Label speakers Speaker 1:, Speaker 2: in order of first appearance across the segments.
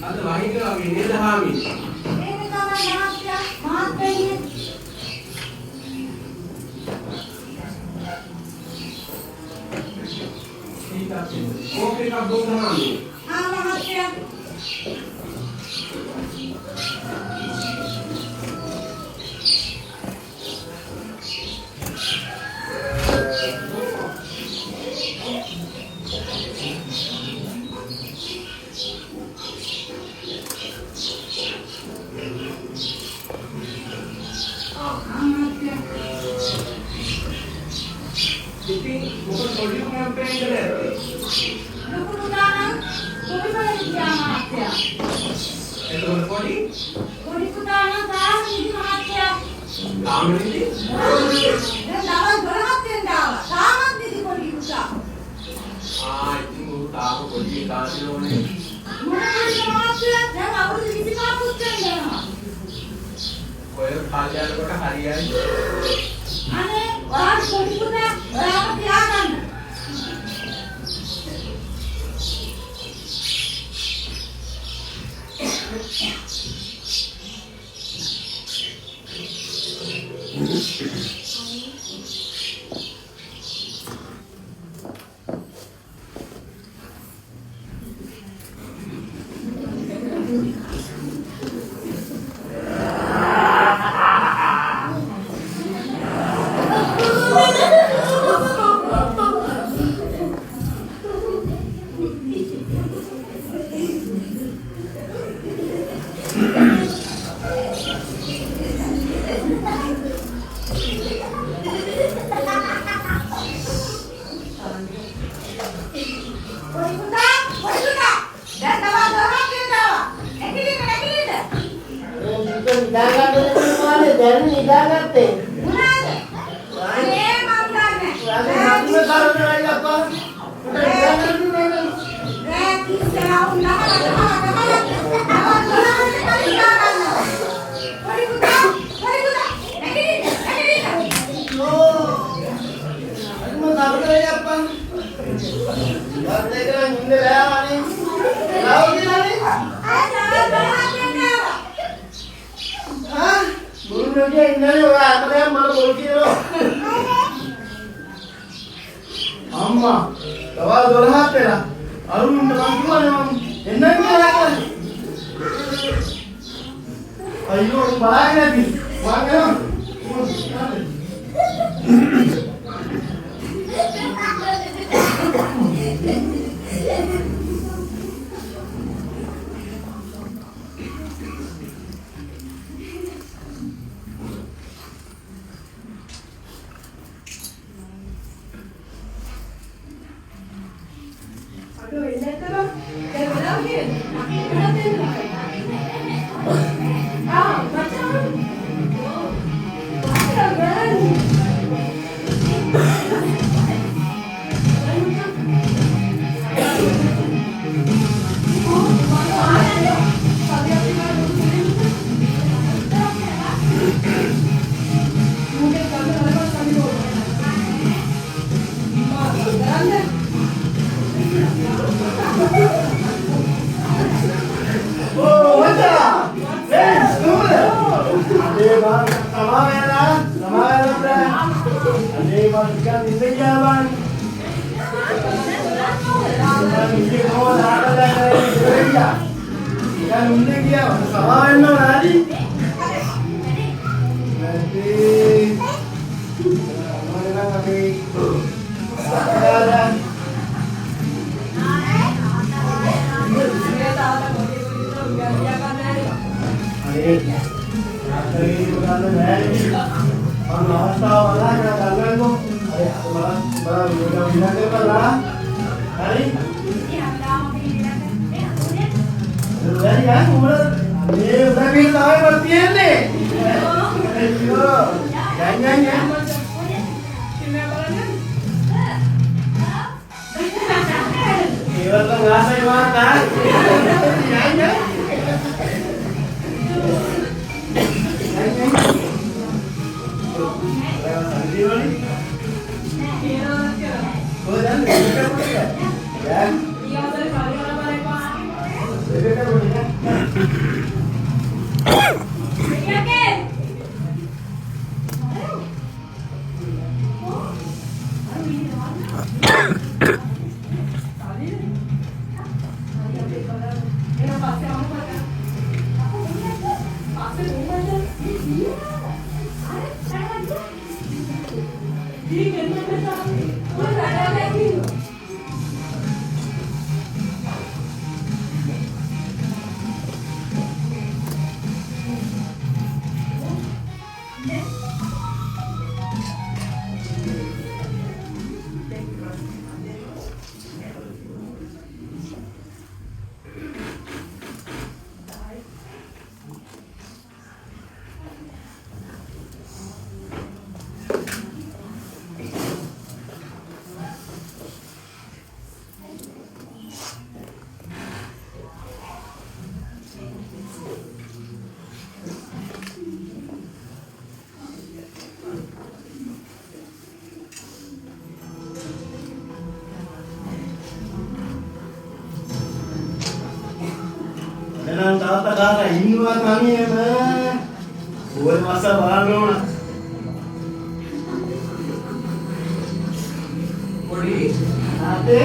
Speaker 1: අද වහිනවා වගේ නේද හාමි?
Speaker 2: ඒක තමයි මහත්තයා මහත්තයනේ.
Speaker 1: කෝප් එකක් දුන්න හාමි.
Speaker 2: මහත්තයා
Speaker 1: ඉතින් මොකද පොඩි කැම්පේන් කරේ?
Speaker 2: ලොකු පුතානම් කොහේ බලද ගියා මහත්තයා.
Speaker 1: එතකොට පොඩි
Speaker 2: පුතානම් තාමනේ මහත්තයා.
Speaker 1: තාමනේ
Speaker 2: දැන් දවල් 12ක් වෙනද ආවා. තාමත් නිදි පොඩි පුතා.
Speaker 1: ඉතින් උන් තාම පොඩි කාසිනෝනේ.
Speaker 2: මොනවද මහත්තයා දැන් අවුරුදු 25 පුත් වෙනවා.
Speaker 1: ඔය කාලයකට හරියයි.
Speaker 2: අනේ ඔයාලා පොඩි පුතා ඔයාලා තියාගන්න.
Speaker 3: අම්මා දවල් 12ක් වෙලා අරුණින්ට මං කිව්වනේ මම එන්නම් කියලා අයියෝ බලන්නේ නැති මං එනවා Jangan kata-kata Hindu kami ya, buat masa baru.
Speaker 1: Kodi,
Speaker 3: Ate,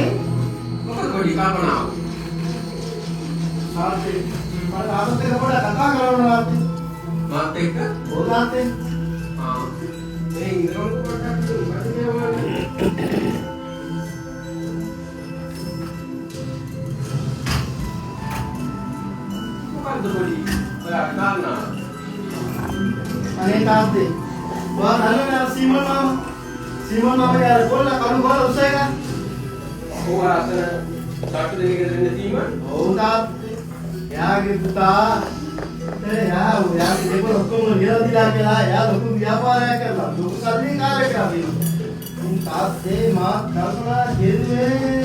Speaker 1: apa kodi kapan aku?
Speaker 3: ate. Pada apa teh kepada kakak kalau ate?
Speaker 1: Mate ke?
Speaker 3: Oh ate.
Speaker 1: Ah, ini kalau kota tu, macamnya mana? Bukan tu kodi, karena.
Speaker 3: Ane ate. Wah, lalu ya Simon mama ya, bola kalau bola usai kan?
Speaker 1: Oh, rasa satu dari kita timan.
Speaker 3: Oh ate. Ya gitu ta. Ya देखो लोगों को गिरा दिला के ला यार लोगों व्यापार है कर ला लोग सर्वी कार है कर दी इन साथ से मां करना जेल में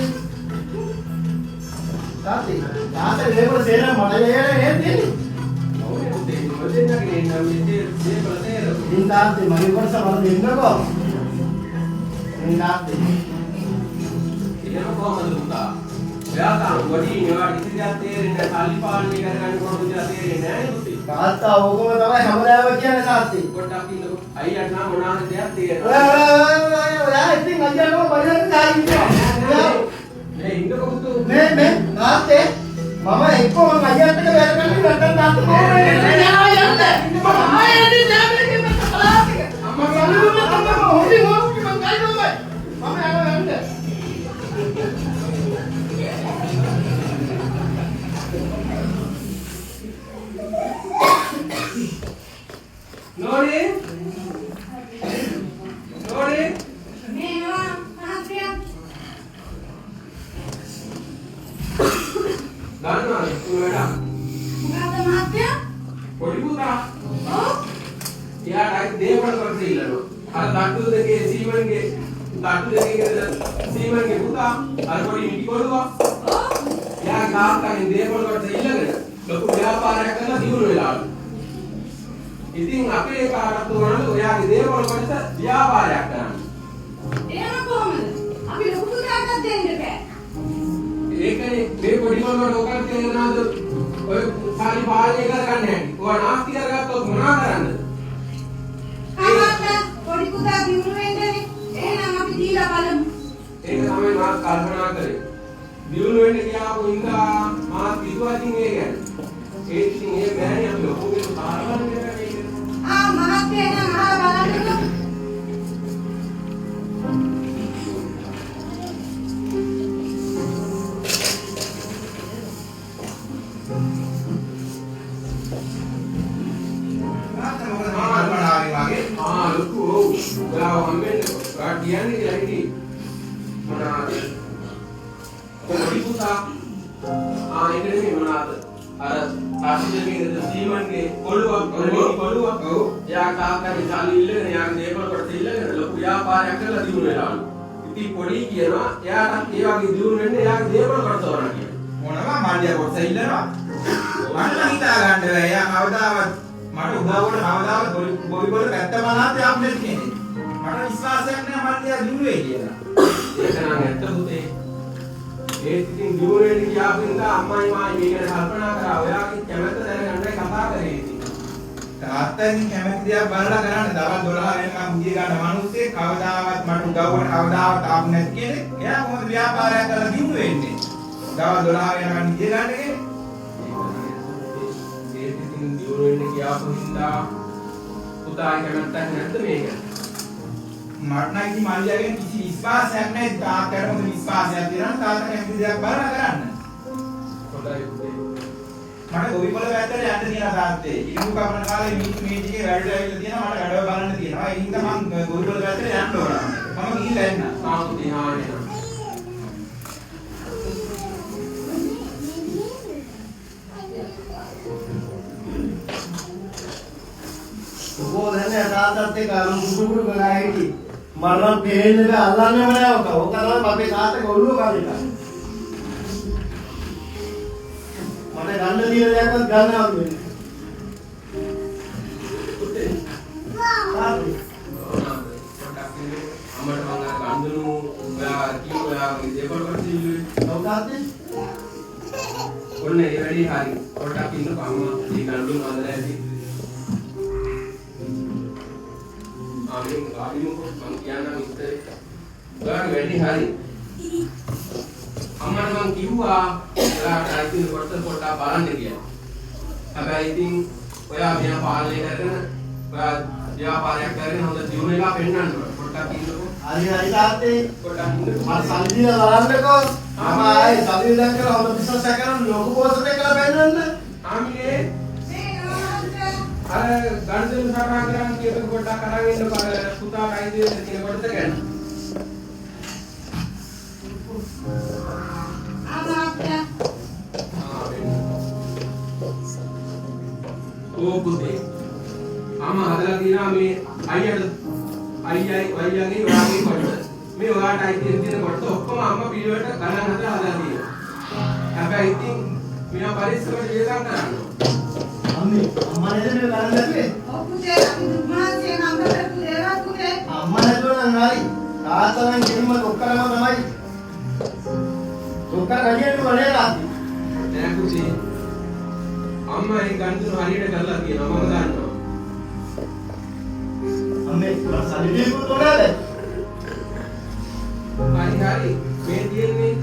Speaker 3: साथ लेबर से ना मटा ये है दिन इन साथ से मनी पर सब मर दिन को इन साथ से
Speaker 1: ये लोग कौन मदद Ya kan, bodi nyawa di sini ater, ini kali paling kan kalau di ater ini, itu.
Speaker 3: बात तो होगा मैं तब हमारे यहाँ क्या है साथ ही
Speaker 1: Kota pintu, ayah nak mana di ater.
Speaker 3: यार इतनी मजा लो मजा नहीं
Speaker 1: Indo kau tu.
Speaker 3: मैं नाते मामा एक को मजा आते के बैठ कर नहीं करता नाते को मैं यहाँ जाते मामा ये नहीं जाते कि मैं कला के मामा कल में तो होली हो कि मैं कल हो गए मामा यहाँ जाते
Speaker 1: Nori. Dana, tu ada.
Speaker 2: Ada mahasiswa?
Speaker 1: Bodi putra.
Speaker 2: Oh?
Speaker 1: Ya, dah dewan kerja ilalu. Ada datu deke Simon ke, datu deke Simon ke putra. Ada bodi miti koruwa.
Speaker 2: Oh?
Speaker 1: Ya, kau kan dewan kerja ilalu. Lalu dia parah kerana diuru ilalu. ඉතින් අපේ කාටත් උනන ඔයාගේ දේවල් වලට ව්‍යාපාරයක් කරන්න.
Speaker 2: එහෙම කොහොමද? අපි ලොකු පුතාටත් දෙන්න බෑ.
Speaker 1: ඒකනේ මේ පොඩි මොනවද ඔකට තේරෙනවද? ඔය සාලි පාලනය කරගන්න හැටි. ඔයා නාස්ති කරගත්තොත් මොනවා කරන්නද?
Speaker 2: ආමත්ත පොඩි පුතා දිනු වෙන්නේ. එහෙනම් අපි දීලා බලමු.
Speaker 1: ඒක තමයි මා කල්පනා කරේ. දියුණු වෙන්න කියාපු ඉඳා මා කිව්වාකින් ඒ ගැන. ඒ ඉතින් ඒ බෑනේ අපි ලොකුගේ සාරවල් කරගෙන
Speaker 2: මහත්මයා එනම් අහලා බලන්නකෝ.
Speaker 1: ලොකු ඔයාව හම්බෙන්න ඔයා කියන්නේ කියලා හිටියේ මොනවාද පොඩි පුතා ඒක නෙමෙයි මොනවාද අර ආශිර්වාදයේ සීමන්ගේ කොළුවක් කොළුවක් ඔව් එයා කාකාගේ සල්ලි ඉල්ලගෙන එයාගේ දේපල කොට ඉල්ලගෙන ලොකු ව්‍යාපාරයක් කරලා දිනු වෙලාලු ඉතින් පොඩි කියනවා එයාට ඒ වගේ දිනු වෙන්න එයාගේ දේපල කොට තෝරන්න කියලා
Speaker 4: මොනවා මාර්ගය කොට ඉල්ලනවා මට හිතා ගන්න බෑ එයා කවදාවත් මට උදාවට කවදාවත් බොයි බොල පැත්ත මනාත යන්නේ කියන්නේ මට විශ්වාසයක් නෑ මාර්ගය දිනු වෙයි කියලා
Speaker 1: ඒක නම් ඇත්ත පුතේ ඒ ඉතින් දිනු වෙන්න කියාපු නිසා අම්මයි මායි මේක ගැන කල්පනා කරා ඔයාගේ කැමැත්ත දැනගන්නයි කතා කරේ ඉතින්
Speaker 4: තාත්තගෙන් කැමති දේක් බලලා කරන්න. දවල් 12 වෙනකම් උදිය ගන්න මිනිස්සේ කවදාවත් මට උදව්වට කවදාවත් ආපු නැති කෙනෙක්. එයා කොහොමද ව්‍යාපාරයක් කරලා දිනු වෙන්නේ? දවල් 12 වෙනකම් උදිය ගන්න කෙනෙක්.
Speaker 1: ඒ ඉතින් දියුණු වෙන්න කියාපු හින්දා පුතා කැමැත්තක් නැද්ද මේකට?
Speaker 4: මට නම් ඉතින් මල්ලියාගෙන් කිසි විශ්වාසයක් නැහැ. තාත්තට මොකද විශ්වාසයක් තියෙනවා තාත්තා කැමති දේක් බලලා කරන්න.
Speaker 1: හොඳයි පුතේ.
Speaker 4: මට ගොවිපළ වැද්දට යන්න තියෙනවා තාත්තේ. ඉරිඟු කපන කාලේ මේ ටිකේ වැඩට ඇවිල්ලා තියෙනවා. මට වැඩව බලන්න තියෙනවා. ඒ හින්දා මම ගොවිපළ වැද්දට යන්න ඕන. මම ගිහිල්ලා එන්න.
Speaker 1: සාමුති හානේ.
Speaker 3: ඔබ දැන් තාත්තත් එක්ක අනුසුසුරු ගලා හිටි. මරණ දෙහෙන්න අල්ලන්නේම නෑ ඔක. ඔක තමයි අපේ තාත්තගේ ඔළුව කාලේ. මට ගන්න දින දෙයක්වත් ගන්න හම්බ වෙන්නේ.
Speaker 1: පුතේ.
Speaker 3: තාත්තේ.
Speaker 1: අම්මට මම අර ගන්දුණු ඔයා කිව්වා දේපල කරතිලු.
Speaker 3: ඔව් තාත්තේ.
Speaker 1: ඔන්න ඒ වැඩි හරි. පොඩ්ඩක් ඉන්නකෝ අම්මා මේ ගන්දුණු හදලා ඇති. ආවිමුකෝ මම කියන්නම් ඉතින්. ඔයාගේ වැඩි හරි. අම්මට මම කිව්වා ඔයාට අයිතින් කොට පොඩ්ඩක් බලන්න කියලා. හැබැයි ඉතින් ඔයා මෙයා පාලනය කරගෙන ඔයා ව්‍යාපාරයක් කරගෙන හොඳ දියුණු වෙලා පෙන්නන්න ඕන. පොඩ්ඩක් ඉන්නකෝ.
Speaker 3: හරි තාත්තේ.
Speaker 1: පොඩ්ඩක් ඉන්නකෝ.
Speaker 3: මට සල්ලි දීලා බලන්නකෝ. ආයි සල්ලි දැන් කරලා හොඳ බිස්නස් එකක් කරන්න ලොකු පොස්ට් එකක් කරලා පෙන්නන්න.
Speaker 1: ආමිනේ
Speaker 2: මේ නෝන්ට
Speaker 1: අර ගණදෙනු සටහන් කරන් කියපු පොඩ්ඩක් අරන් ඉන්නකෝ. අර පුතා කයිදේ තියෙන කොටස ගන්න. ඕ පුතේ අම්මා හදලා තියෙනවා මේ අයියාගේ ඔයාගේ කොටස. මේ ඔයාට අයිති තියෙන කොටස ඔක්කොම අම්මා පිළිවෙලට ගණන් හදලා තියෙනවා. හැබැයි ඉතින් මෙයා පරිස්සමට වේදම් කරන්න.
Speaker 3: අම්මේ අම්මා නේද මේ ගණන් දැක්කේ?
Speaker 2: ඔව් පුතේ අපි දුමාසේ නම් කරපු දේවල් පුතේ.
Speaker 3: අම්මා නැතුව නම් හරි. තාත්තා නම් ගෙම්ම ඔක්කොම තමයි. ඔක්කොම රජියට වනේ තාත්තා.
Speaker 1: නෑ පුතේ. අම්මා ඒ ගන්දුන හරියට කරලා තියෙනවා මම දන්නවා.
Speaker 3: අම්මේ සල්ලි දීපු උනාද?
Speaker 1: හරි මේ තියෙන්නේ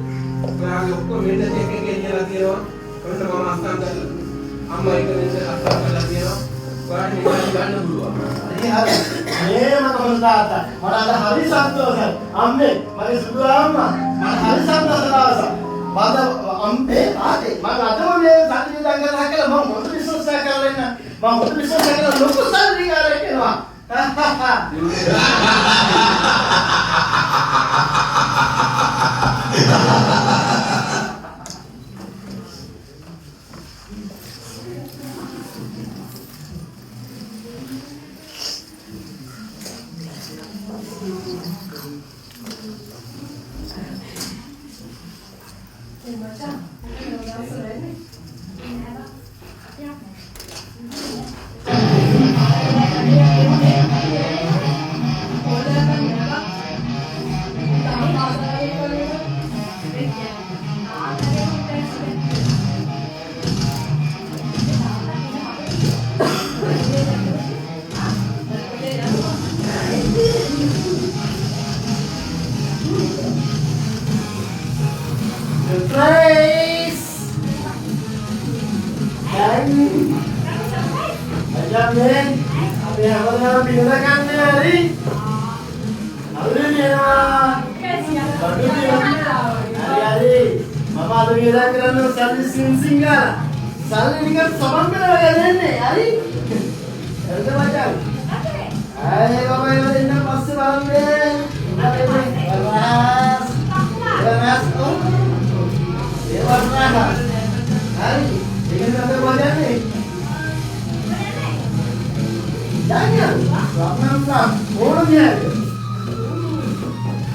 Speaker 1: ඔයාගේ ඔක්කොම මෙන්න චෙක් එකේ කියලා තියෙනවා. ඔන්න මම අස්තන් කරලා. අම්මා එක මෙන්න අස්තන් කරලා තියෙනවා. ඔයාට නිකන් ගන්න පුළුවන්.
Speaker 3: හරි. මේම තමයි තාත්තා. මට අද හරි සතුටුයි. අම්මේ මගේ සුදු අම්මා. මට හරි සතුටුයි. මම අම්මේ තාත්තේ මම අදම මේ සල්ලි දන් කරලා කියලා මම හොඳ බිස්නස් එකක් කරලා ඉන්න. මම හොඳ බිස්නස් එකක් කරලා ලොකු සල්ලි ගාලා ඉන්නවා.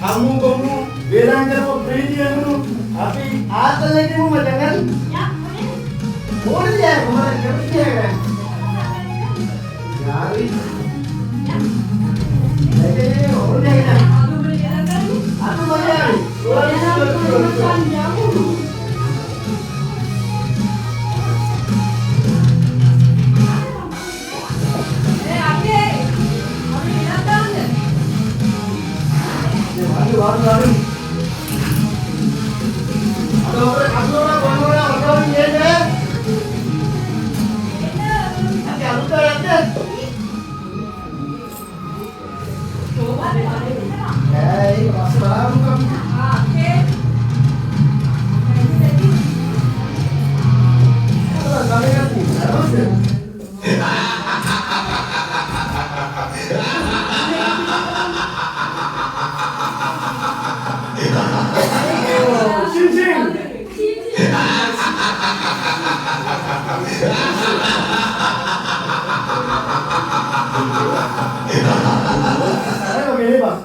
Speaker 3: Kamu kamu bilang kalau beli dulu, tapi asal lagi mau jangan. Boleh ya, boleh kerja kan? Jadi, jadi boleh kan? Aku boleh. Waduh. Ada orang ini deh. Nanti aku terangkan. Masih baru kan? Kami kan harus. Saya begini, Pak.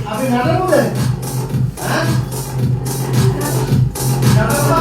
Speaker 3: Abi nada boleh? Hah? Nada apa?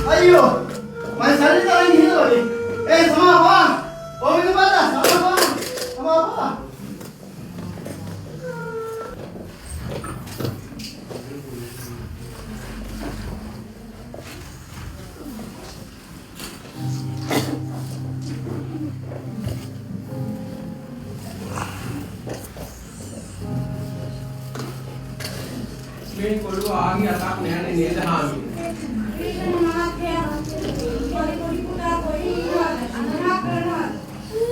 Speaker 3: Ayo, main sari tak lagi hidup lagi. Sama apa?
Speaker 1: මේ කොළුව ආගේ අතක් නෑනේ නේද හාමි.
Speaker 2: ඊළඟ මහත්තයා පොඩි පුතා පොඩි ඉන්නවද? අඳුරා කරනවා.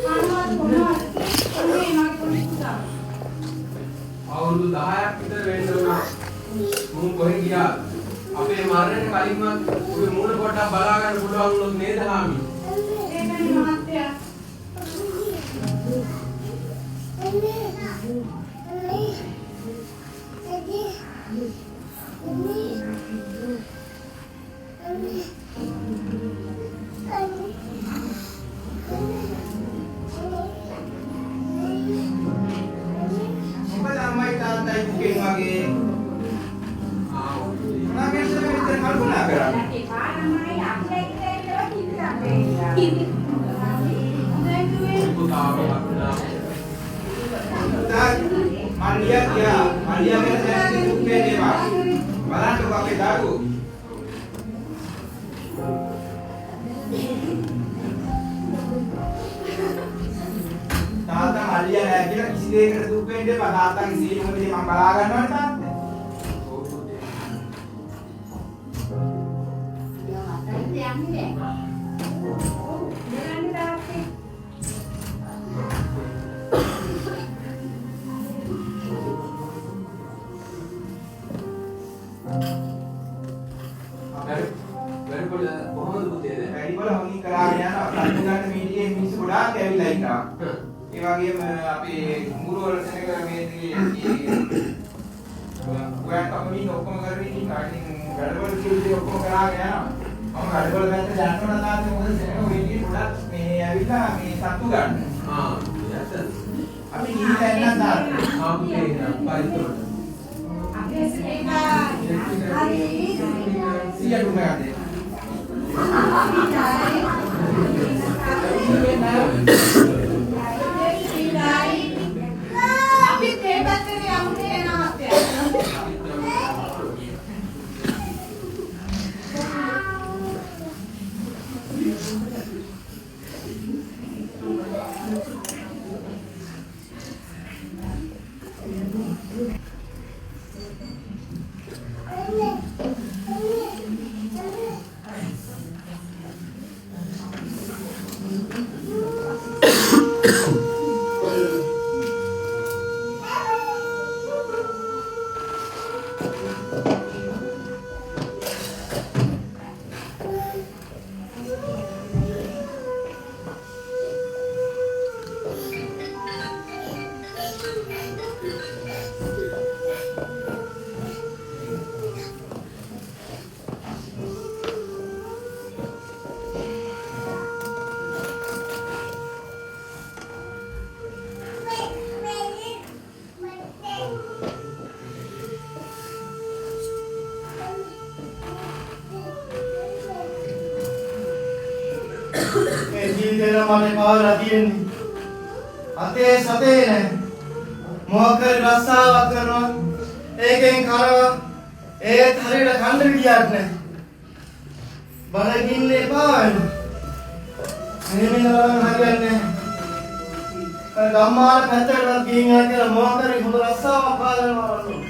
Speaker 2: කනවත් මොනවද? මේ මගේ පොඩි පුතා.
Speaker 1: අවුරුදු 10ක් විතර වෙන්න උනා. මුන් කොහෙ ගියාද? අපේ මරණයට කලින්වත් ඔබේ මූණ පොඩ්ඩක් බලා ගන්න පුළුවන් වුණොත් නේද හාමි?
Speaker 2: ඒකනේ මහත්තයා.
Speaker 4: මොකද අම්මයි තාත්තයි පුකෙන් වගේ මොනවද මෙතන කල්පනා කරන්නේ? Maria ගැන දැන් දුක්ේ දේවා බලන්නකෝ අපේ දරුවෝ තාත්තා මල්ලියා නෑ කියලා කිසි දෙයකට දුක් වෙන්න එපා තාත්තාගේ සීලෙම දේ මම බලා ගන්නවනේ තාත්තා
Speaker 1: කොහොමද පුතේද?
Speaker 4: වැඩිපුර හොමින් කරාගෙන යනවා කල්ප ගන්න මීඩියේ මිනිස්සු ගොඩාක් ඇවිල්ලා ඉන්නවා ඒ වගේම අපේ මුරු වල සෙනග මේදී ඔයන් තමයි ඔක්කොම කරගෙන ඉන්නවා ඉතින් වැඩවල කිව්වේ ඔක්කොම කරාගෙන යනවා මම වැඩවල පැත්තට යන්න තාත්තේ මොකද සෙනග මේදී ගොඩක් මේ ඇවිල්ලා මේ සතු ගන්න
Speaker 1: යත
Speaker 4: අපි ගිහින් යන්න තාත්තා
Speaker 1: ආපුතේ පරිතෝට
Speaker 2: අපේ සේනා හරි
Speaker 4: 100 රුපියල් දෙන්න
Speaker 2: අපි තේපත්තේ යමුනේ නහත්තයා.
Speaker 3: මේ ජීවිතේට මට පාවලා තියෙන්නේ. අතේ සතේ නැහැ. මොකද රස්සාවක් කරනවා. ඒකෙන් කරවා ඒත් හරියට කන්න විදියක් නැහැ. බඩගින්න එපා වෙනවා. මෙහෙම හරියන්නේ නැහැ. ගම්මාන පැත්තටවත් ගිහින් ආ කියලා මොකද හොඳ රස්සාවක් පාදනවා වන්න.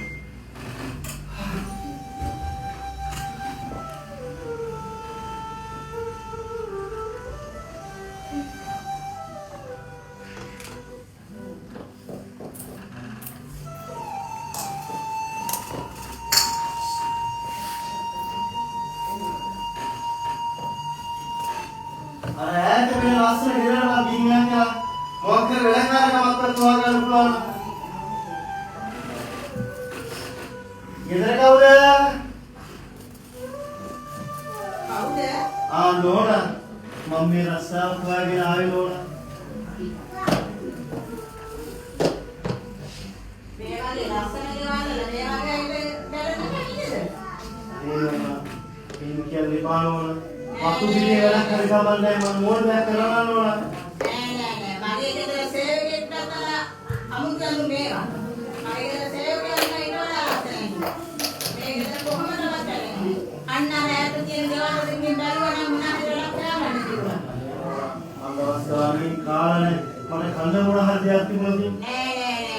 Speaker 3: අර මේ ලස්සන නිරවන බින්ගන්යා මොකද වෙලකාරකමක් කරනවා ගන්න පුළුවන්. ගෙදර කවුද?
Speaker 2: කවුද?
Speaker 3: නෝනා. මම මේ රස්සාව හොයාගෙන ආවේ නෝනා.
Speaker 2: මේ වගේ ලස්සන දේවල් වල මේ වගේ බැලුම් නේද?
Speaker 3: නෝනා. ඉන්න කියන්නේ පානෝනා. වතු දිලේ වැඩ කරගමන්නේ මම මොන දෙයක් කරනවා නෝනා.
Speaker 2: නෑ මගේ ගෙදර සේවකෙක් නතර අමුතුම මේවා. මගේ ගෙදර සේවකයන් ඉන්නවා ලස්සනයි. මේ ගෙදර කොහොමද වත්තන්නේ? අන්න අර ඈත තියෙන දේවල් වලින් බැලුවා නම් මොනවද වෙලක් කරන්නේ කියලා.
Speaker 3: අංගවස්ථාවේ කාලනේ මම කන්න මොන හරි දෙයක් තිබුණොත්
Speaker 2: නෑ.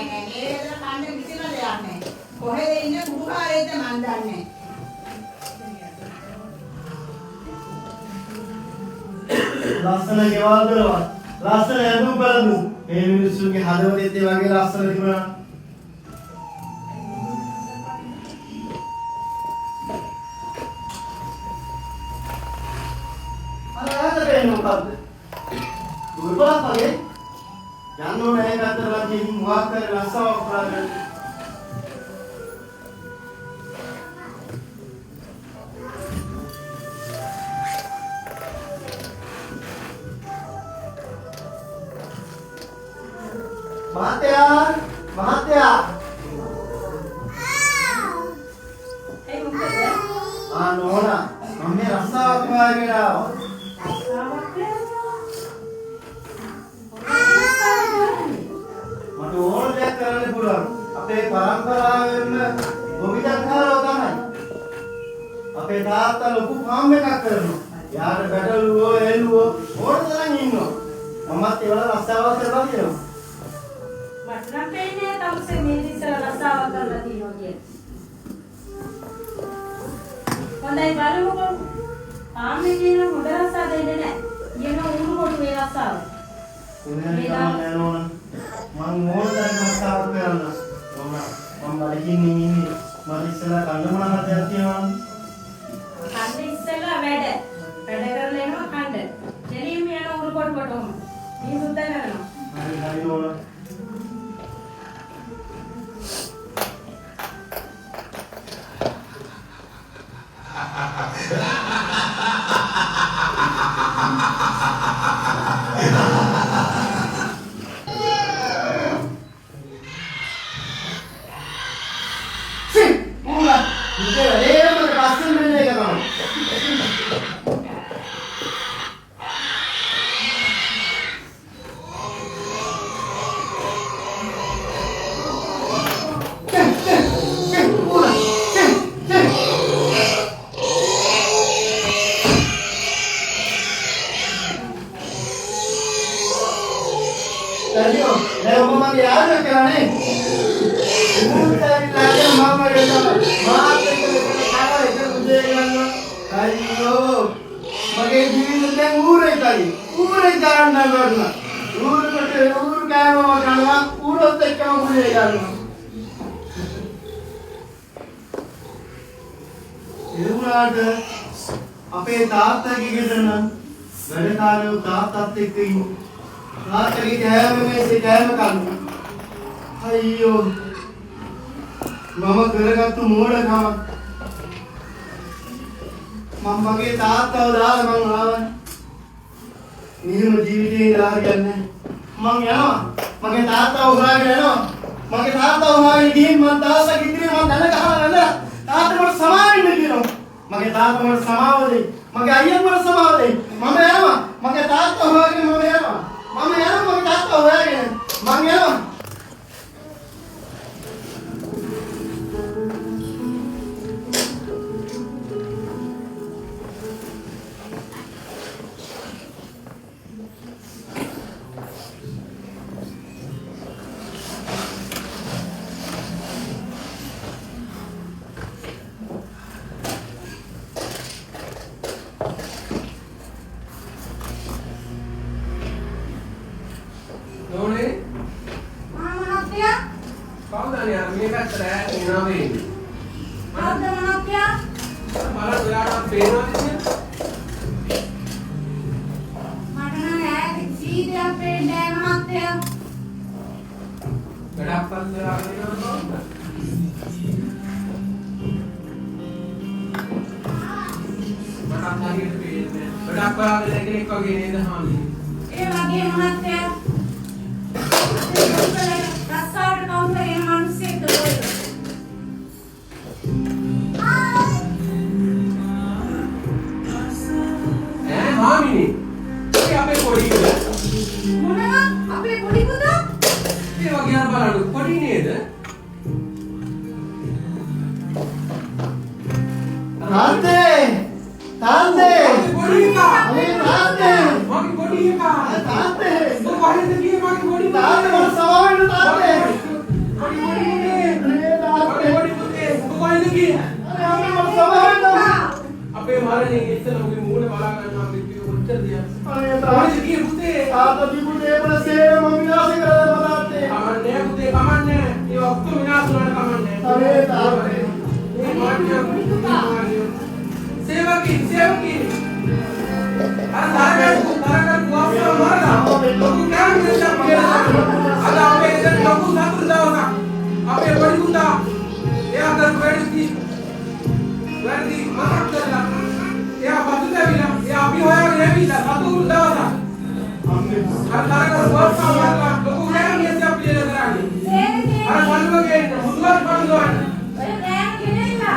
Speaker 2: මේ ගෙදර කන්න කිසිම දෙයක් නෑ. කොහෙද ඉන්නේ කුඩුකාරේද මන් දන්නේ.
Speaker 3: ලස්සන ගෙවල් දරවල් ලස්සන ඇඳුම් බලමු මේ මිනිස්සුන්ගේ හදවතෙත් ඒ වගේ ලස්සන තිබුණා අර ආදරේ මොකද්ද දුර්බලක් වගේ යන්න ඕනේ ඒ පැත්තට වගේ මොකක් කර රස්සාවක් කරගෙන මහත්තයා
Speaker 2: ඒ මොකද?
Speaker 3: නෝනා මම මේ රස්සාවක් හොයාගෙන ආවා මට ඕන දෙයක් කරන්න පුළුවන් අපේ පරම්පරාවෙම ගොවිතැන්කාරයෝ තමයි අපේ තාත්තා ලොකු ෆාම් එකක් කරනවා යාට බැටළුවෝ එළුවෝ ඕන තරම් ඉන්නවා මමත් ඒවල රස්සාවක් කරලා තියෙනවා
Speaker 5: මට නම් පේන්නේ තමුසේ මේ ඉස්සර රස්සාවක් කරලා තියෙනවා කියලා. හොඳයි බලමුකෝ. ආන්නේ කියන හොඳ රස්සාව දෙන්නේ නැහැ. ඊයන උණු කොට මේ රස්සාව.
Speaker 3: උනේ නෑ නෝනා මං ඕන තරම් රස්සාවක් කරන්න නෝනා මම බඩගින්න ඉන්නේ මට ඉස්සෙල්ලා කන්න මොනවද තියෙනවද
Speaker 5: කන්න ඉස්සෙල්ලා වැඩ කරලා එනවා කන්න. දෙලින්ම යන උණු කොට කොටම. මේ සුද්ධ කරනවා.
Speaker 3: හරි නෝනා අපේ තාත්තගේ ගෙදර නම් වැඩකාරයෝ තාත්තත් එක්ක ඉන්නේ. තාත්තගේ කෑම මේසේ කෑම කන්නේ. අයියෝ මම කරගත්තු මෝඩකම. මම මගේ තාත්තව දාලා මං ආවා. නියම ජීවිතේ ඉඳලා හරියන්නේ මං යනවා. මගේ තාත්තව හොයාගෙන යනවා. මගේ තාත්තව හොයාගෙන ගිහින් මං තාත්තා කිදිරේ මං දන ගහලා නැඳලා තාත්තා මට සමාව වෙන්න කියනවා. මගේ තාත්තා මට සමාව දෙයි. මගේ අයියා මට සමාව දෙයි. මම යනවා. මගේ තාත්තා හොයාගෙන මම යනවා. මගේ තාත්තා හොයාගෙන මං යනවා. अरे तारे
Speaker 1: सेवकी अरे तारा का वापस मारना लोगों क्या मिलता है अरे आप इधर लोगों साथ जाओ ना आप ये बड़ी गुंडा ये अंदर बैठी मार करना ये आप बंद कर बिना ये आप ही होया ये भी साथ जाओ ना
Speaker 3: हमने
Speaker 1: अरे तारा का वापस मारना लोगों क्या मिलता है प्लेयर कराने अरे बंद हो गए मुद्दा बंद हो
Speaker 5: अरे रैंक किनेगा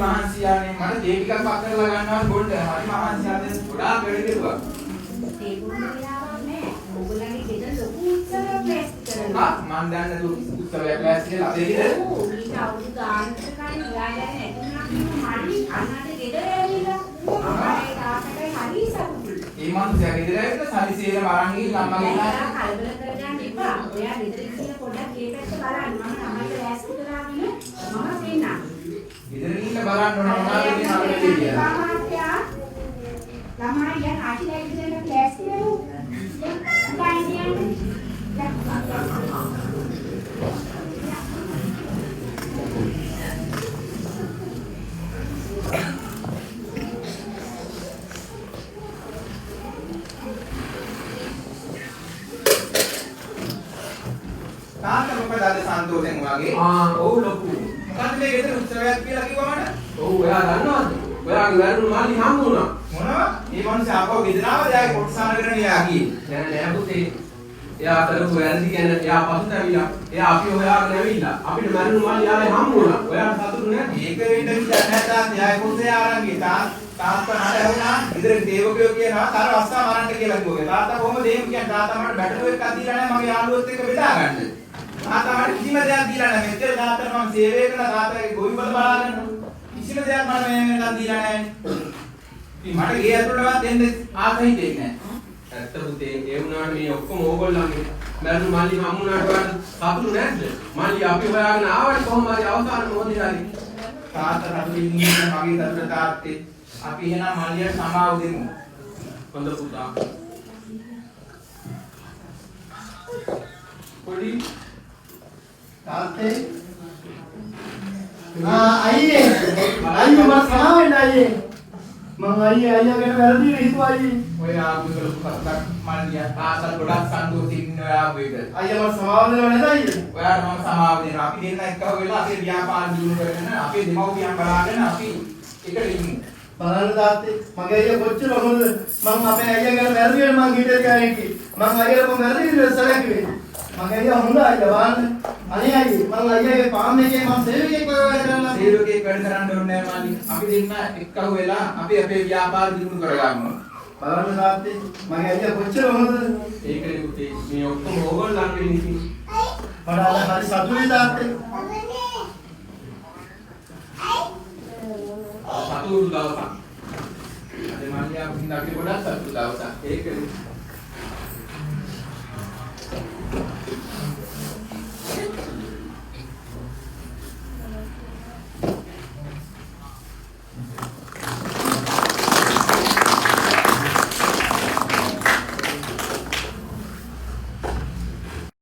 Speaker 4: මහන්සියානේ මට තේ ටිකක් පක් කරලා ගන්නවා බොන්න. හරි මහන්සියානේ ගොඩාක් වැඩ කෙරුවා.
Speaker 5: ඒ බොන්න වෙලාවක් නෑ. ඕගොල්ලන්ගේ ගෙදර ලොකු උත්සවයක් ප්ලෑස්ට් කරනවා.
Speaker 4: මම දන්නේ නෑ උත්සවයක් ප්ලෑස්ට් කියලා අපේ ගෙදර.
Speaker 5: ඔව් ඊට අවුරුදු ගානකට කලින් ඔයාලා නැතුණා හරි අන්නට ගෙදර ඇවිල්ලා. අම්මයි තාත්තටයි හරි සතුටුයි.
Speaker 4: ඒ මනුස්සයා ගෙදර ඇවිල්ලා සල්ලිසේරම අරන් ගිහින් අම්මගේ
Speaker 5: ඔයා කලබල කරගන්න එපා. ඔයා ගෙදර ගිහින් පොඩ්ඩක් මේ පැත්ත බලන්න. මම තමයි ප්ලෑස්ට් කරලාගෙන මම පෙන්නන්න.
Speaker 4: ගෙදර ගිහින් බලන්න ඕන මොනවද කියන අපේ කියලා.
Speaker 5: ළමයි යන ආටිලා ඉඳන් ක්ලාස් කරමු. ගාන යන්න.
Speaker 4: තාත්තා මොකද අද සන්තෝෂෙන් වගේ?
Speaker 1: ඔව් ලොකු.
Speaker 4: මොකද මේ ගෙදර උත්සවයක් කියලා කිව්වම
Speaker 1: ඔව් ඔයා දන්නවද? ඔයාගේ වැරදුණු මාළි හම්බ වුණා.
Speaker 4: මොනවා? මේ මනුස්සයා ආපහු ගෙදර ආවද? එයාගේ කොටසාන කරගෙන එයා ගියේ.
Speaker 1: නෑ පුතේ. එයා කරපු වැරදි ගැන එයා පසුතැවිලා. එයා අපි හොයාගෙන ඇවිල්ලා. අපිට වැරදුණු මාළි යාලේ හම්බ වුණා. ඔයාට සතුටු නෑ?
Speaker 4: ඒක වෙන්න විදිහක් නැහැ තාත්තා. එයාගේ කොටසේ ආරන් ගියේ. තාත්තා මට ඇහුණා ගෙදර දේවකයෝ කියනවා තර වස්සා මරන්න කියලා කිව්වා. තාත්තා කොහොමද එහෙම කියන්නේ? තාත්තා මට බැටළුව එකක් දීලා නැහැ මගේ යාළුවොත් එක්ක බෙදා ගන්න. තාත්තා මට කිසිම දෙයක් දීලා නැහැ. මෙච්චර තාත්තට මම සේවය කරලා තාත්තගේ ගොවි බල බලාගෙන කිසිම දෙයක් මම මේ වෙනකන් දීලා නැහැ. ඉතින් මට ගේ ඇතුළටවත් එන්න ආස හිතෙන්නේ නැහැ.
Speaker 1: ඇත්ත පුතේ ඒ වුණාට මේ ඔක්කොම ඕගොල්ලන්ගේ මරණු මල්ලි හම්බුනාට වඩා සතුටු නැද්ද? මල්ලි අපි හොයාගෙන ආවට කොහොම හරි අවසාන මොහොතේ හරි
Speaker 4: තාත්තා රතු ඉන්නේ මගේ දරුවා තාත්තේ. අපි එහෙනම් මල්ලියට සමාව දෙමු.
Speaker 1: හොඳ පුතා. පොඩි
Speaker 3: තාත්තේ අයියේ මම සමාවෙන්න අයියේ මම අයියා ගැන වැරදි හිතුවා අයියේ
Speaker 4: ඔය ආගුකල පස්සක් මල්ලිය තාත්තා ගොඩක් සන්තෝෂින් ඉන්න ඔය ආගුවේද.
Speaker 3: අයියා මම සමාව දෙනව නේද අයියේ
Speaker 4: ඔයාට මම සමාව දෙනවා. අපි දෙන්න එක්ක වෙලා අපේ ව්‍යාපාර දියුණු කරගෙන අපේ දෙමව්පියන් බලාගෙන අපි එකට ඉමු.
Speaker 3: බලන්න තාත්තේ මගේ අයියා කොච්චර හොඳද මම අපේ අයියා ගැන වැරදි වෙන මං හිතේ කියන්නේ මං අයියාට මම වැරදි විදිහට සැලකුවේ මගේ අයියා හොඳ අයියා බලන්න අනේ අයියේ මං අයියාගේ පාම් එකේ මම සේවකයෙක් වැඩ කරනවා
Speaker 4: සේවකයෙක් වැඩ කරන්න ඕනේ නැහැ මල්ලි. අපි දෙන්න එක්ක වෙලා අපි අපේ ව්‍යාපාර දියුණු කරගමු.
Speaker 3: බලන්න තාත්තේ මගේ අයියා කොච්චර හොඳද
Speaker 1: ඒකනේ පුතේ මේ ඔක්කොම ඕගොල්ලන්ගේ නිසි.
Speaker 3: බලන්න හරි සතුටුයි තාත්තේ
Speaker 1: සතුටු දවසක්. අද මල්ලි අපි ඉඳන් ගොඩක් සතුටු දවසක්. ඒකනේ